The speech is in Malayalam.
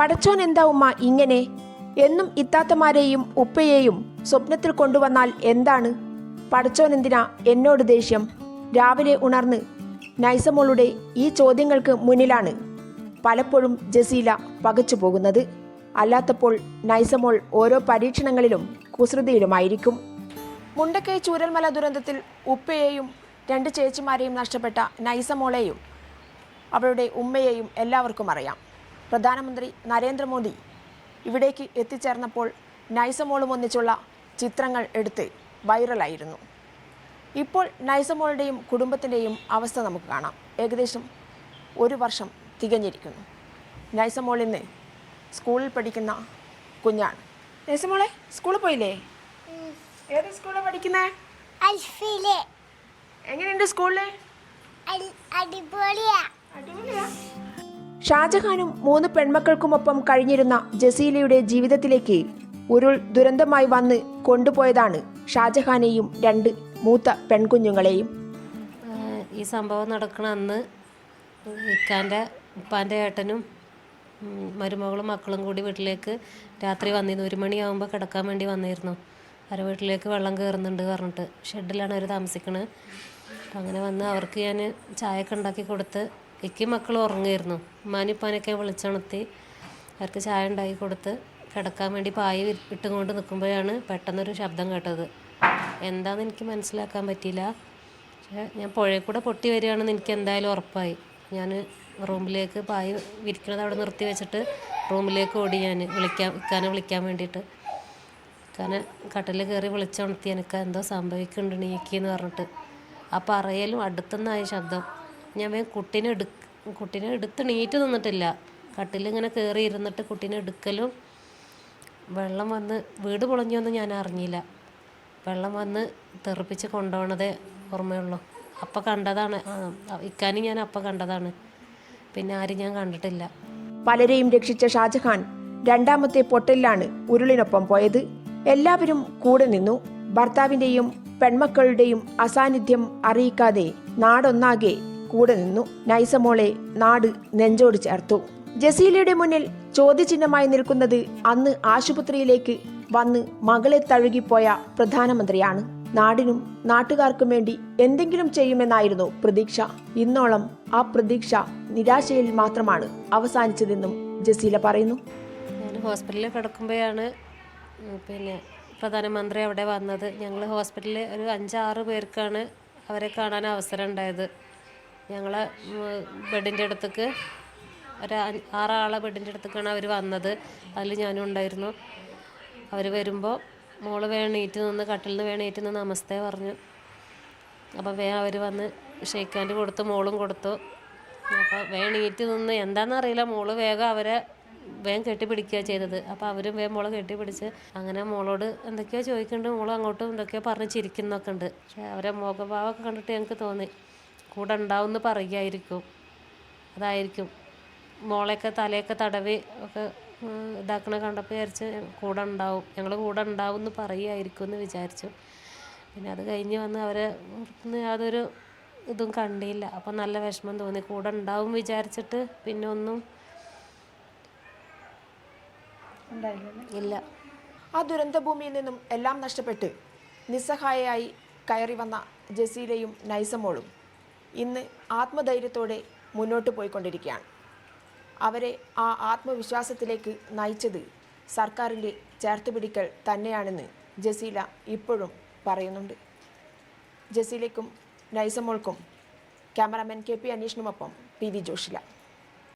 പടച്ചോൻ എന്താ ഉമ്മ ഇങ്ങനെ? എന്നും ഇത്താത്തമാരെയും ഉപ്പയെയും സ്വപ്നത്തിൽ കൊണ്ടുവന്നാൽ എന്താണ്? പടച്ചോൻ എന്തിനാ എന്നോട് ദേഷ്യം? രാവിലെ ഉണർന്ന് നൈസമോളുടെ ഈ ചോദ്യങ്ങൾക്ക് മുന്നിലാണ് പലപ്പോഴും ജസീല പകച്ചു പോകുന്നത്. അല്ലാത്തപ്പോൾ നൈസമോൾ ഓരോ പരീക്ഷണങ്ങളിലും കുസൃതിയിലുമായിരിക്കും. മുണ്ടക്കൈ ചൂരൽമല ദുരന്തത്തിൽ ഉപ്പയെയും 2 ചേച്ചിമാരെയും നഷ്ടപ്പെട്ട നൈസമോളെയും അവളുടെ ഉമ്മയെയും എല്ലാവർക്കും അറിയാം. പ്രധാനമന്ത്രി നരേന്ദ്രമോദി ഇവിടേക്ക് എത്തിച്ചേർന്നപ്പോൾ നൈസമോളും ഒന്നിച്ചുള്ള ചിത്രങ്ങൾ എടുത്ത് വൈറലായിരുന്നു. ഇപ്പോൾ നൈസമോളുടെയും കുടുംബത്തിൻ്റെയും അവസ്ഥ നമുക്ക് കാണാം. ഏകദേശം 1 വർഷം തികഞ്ഞിരിക്കുന്നു. നൈസമോൾ ഇന്ന് സ്കൂളിൽ പഠിക്കുന്ന കുഞ്ഞാണ്. നൈസമോളെ, സ്കൂളിൽ പോയില്ലേ? ഏത് സ്കൂളിലാണ് പഠിക്കുന്നത്? എങ്ങനെയുണ്ട് സ്കൂളില്? അടിപൊളിയാ. ഷാജഹാനും 3 പെൺമക്കൾക്കുമൊപ്പം കഴിഞ്ഞിരുന്ന ജസീലയുടെ ജീവിതത്തിലേക്ക് ഉരുൾ ദുരന്തമായി വന്ന് കൊണ്ടുപോയതാണ് ഷാജഹാനെയും 2 മൂത്ത പെൺകുഞ്ഞുങ്ങളെയും. ഈ സംഭവം നടക്കണ അന്ന് ഇക്കാൻ്റെ ഉപ്പാൻ്റെ ഏട്ടനും മരുമകളും മക്കളും കൂടി വീട്ടിലേക്ക് രാത്രി വന്നിരുന്നു. 1 മണിയാകുമ്പോൾ കിടക്കാൻ വേണ്ടി വന്നിരുന്നു. അവരുടെ വീട്ടിലേക്ക് വെള്ളം കയറുന്നുണ്ട് പറഞ്ഞിട്ട്. ഷെഡിലാണ് അവർ താമസിക്കുന്നത്. അങ്ങനെ വന്ന് അവർക്ക് ഞാൻ ചായയൊക്കെ ഉണ്ടാക്കി കൊടുത്ത്, ഇക്കും മക്കളും ഉറങ്ങുമായിരുന്നു. ഉമ്മാനിപ്പാനൊക്കെ വിളിച്ചുണർത്തി അവർക്ക് ചായ ഉണ്ടാക്കി കൊടുത്ത് കിടക്കാൻ വേണ്ടി പായ ഇട്ടുകൊണ്ട് നിൽക്കുമ്പോഴാണ് പെട്ടെന്നൊരു ശബ്ദം കേട്ടത്. എന്താണെന്ന് എനിക്ക് മനസ്സിലാക്കാൻ പറ്റിയില്ല. പക്ഷേ ഞാൻ പുഴയിൽ കൂടെ പൊട്ടി വരികയാണെന്ന് എനിക്ക് എന്തായാലും ഉറപ്പായി. ഞാൻ റൂമിലേക്ക് പായ വിരിക്കണത് അവിടെ നിർത്തി വെച്ചിട്ട് റൂമിലേക്ക് ഓടി. ഞാൻ ഇക്കാനെ വിളിക്കാൻ വേണ്ടിയിട്ട് ഇക്കാനെ കട്ടിൽ കയറി വിളിച്ചുണർത്തി. എനിക്ക് എന്തോ സംഭവിക്കുന്നുണ്ട് നീക്കിയെന്ന് പറഞ്ഞിട്ട്. ആ പറയലും അടുത്തുനിന്നായ ശബ്ദം. ഞാൻ കുട്ടീനെ എടുത്ത് നീറ്റ് നിന്നിട്ടില്ല. കട്ടിലിങ്ങനെ കയറി ഇരുന്നിട്ട് കുട്ടീനെ എടുക്കലും വെള്ളം വന്ന് വീട് പൊളഞ്ഞൊന്നും ഞാൻ അറിഞ്ഞില്ല. വെള്ളം വന്ന് തെറിപ്പിച്ച് കൊണ്ടുപോകണതേ ഓർമ്മയുള്ളൂ. അപ്പം കണ്ടതാണ് ഇക്കാനും ഞാൻ അപ്പം കണ്ടതാണ്. പിന്നെ ആരും ഞാൻ കണ്ടിട്ടില്ല. പലരെയും രക്ഷിച്ച ഷാജഹാൻ 2ാമത്തെ പൊട്ടലിലാണ് ഉരുളിനൊപ്പം പോയത്. എല്ലാവരും കൂടെ നിന്നു. ഭർത്താവിന്റെയും പെൺമക്കളുടെയും അസാന്നിധ്യം അറിയിക്കാതെ നാടൊന്നാകെ കൂടെ നിന്നു. നൈസമോളെ നാട് നെഞ്ചോട് ചേർത്തു. ജസീലയുടെ മുന്നിൽ ചോദ്യചിഹ്നമായി നിൽക്കുന്നത് അന്ന് ആശുപത്രിയിലേക്ക് വന്ന് മകളെ തഴുകിപ്പോയ പ്രധാനമന്ത്രിയാണ്. നാടിനും നാട്ടുകാർക്കും വേണ്ടി എന്തെങ്കിലും ചെയ്യുമെന്നായിരുന്നു പ്രതീക്ഷ. ഇന്നോളം ആ പ്രതീക്ഷ നിരാശയിൽ മാത്രമാണ് അവസാനിച്ചതെന്നും ജസീല പറയുന്നു. ഞാൻ ഹോസ്പിറ്റലിൽ കിടക്കുമ്പോഴാണ് പ്രധാനമന്ത്രി അവിടെ വന്നത്. ഞങ്ങൾ ഹോസ്പിറ്റലിൽ ഒരു 5-6 പേർക്കാണ് അവരെ കാണാൻ അവസരം ഉണ്ടായത്. ഞങ്ങളെ ബെഡിൻ്റെ അടുത്തേക്ക് ഒരു 6 ആളെ ബെഡിൻ്റെ അടുത്തേക്കാണ് അവർ വന്നത്. അതിൽ ഞാനും ഉണ്ടായിരുന്നു. അവർ വരുമ്പോൾ മോള് വേണീറ്റ് നിന്ന് കട്ടിലിൽ നിന്ന് വേണീറ്റ് നിന്ന് നമസ്തേ പറഞ്ഞു. അപ്പോൾ അവർ വന്ന് ഷെയ്ക്ക് ഹാൻഡ് കൊടുത്ത് മോളും കൊടുത്തു. അപ്പോൾ വേണീറ്റ് നിന്ന് എന്താണെന്നറിയില്ല, മോള് വേഗം അവരെ കെട്ടിപ്പിടിക്കുക ചെയ്തത്. അപ്പോൾ അവരും മോളെ കെട്ടിപ്പിടിച്ച് അങ്ങനെ മോളോട് എന്തൊക്കെയോ ചോദിക്കുന്നുണ്ട്. മോള് അങ്ങോട്ടും എന്തൊക്കെയോ പറഞ്ഞ് ചിരിക്കുന്നൊക്കെ ഉണ്ട്. പക്ഷേ അവരെ മുഖഭാവമൊക്കെ കണ്ടിട്ട് ഞങ്ങൾക്ക് തോന്നി കൂടെ ഉണ്ടാവുമെന്ന് പറയുമായിരിക്കും. അതായിരിക്കും മോളെയൊക്കെ തലയൊക്കെ തടവി ഒക്കെ ഇതാക്കണ കണ്ടപ്പോൾ വിചാരിച്ച് ഞങ്ങൾ കൂടെ ഉണ്ടാവും എന്ന് പറയുമായിരിക്കും എന്ന് വിചാരിച്ചു. പിന്നെ അത് കഴിഞ്ഞ് വന്ന് അവരെ യാതൊരു ഇതും കണ്ടില്ല. അപ്പം നല്ല വിഷമം തോന്നി. കൂടെ ഉണ്ടാവും വിചാരിച്ചിട്ട് പിന്നെ ഒന്നും ഇല്ല. ആ ദുരന്തഭൂമിയിൽ നിന്നും എല്ലാം നഷ്ടപ്പെട്ട് നിസ്സഹായയായി കയറി വന്ന ജസീലയും നൈസമോളും ഇന്ന് ആത്മധൈര്യത്തോടെ മുന്നോട്ട് പോയിക്കൊണ്ടിരിക്കുകയാണ്. അവരെ ആ ആത്മവിശ്വാസത്തിലേക്ക് നയിച്ചത് സർക്കാരിൻ്റെ ചേർത്തുപിടിക്കൽ തന്നെയാണെന്ന് ജസീല ഇപ്പോഴും പറയുന്നുണ്ട്. ജസീലയ്ക്കും നൈസമോൾക്കും ക്യാമറാമാൻ KP അനീഷിനുമൊപ്പം PV ജോഷില.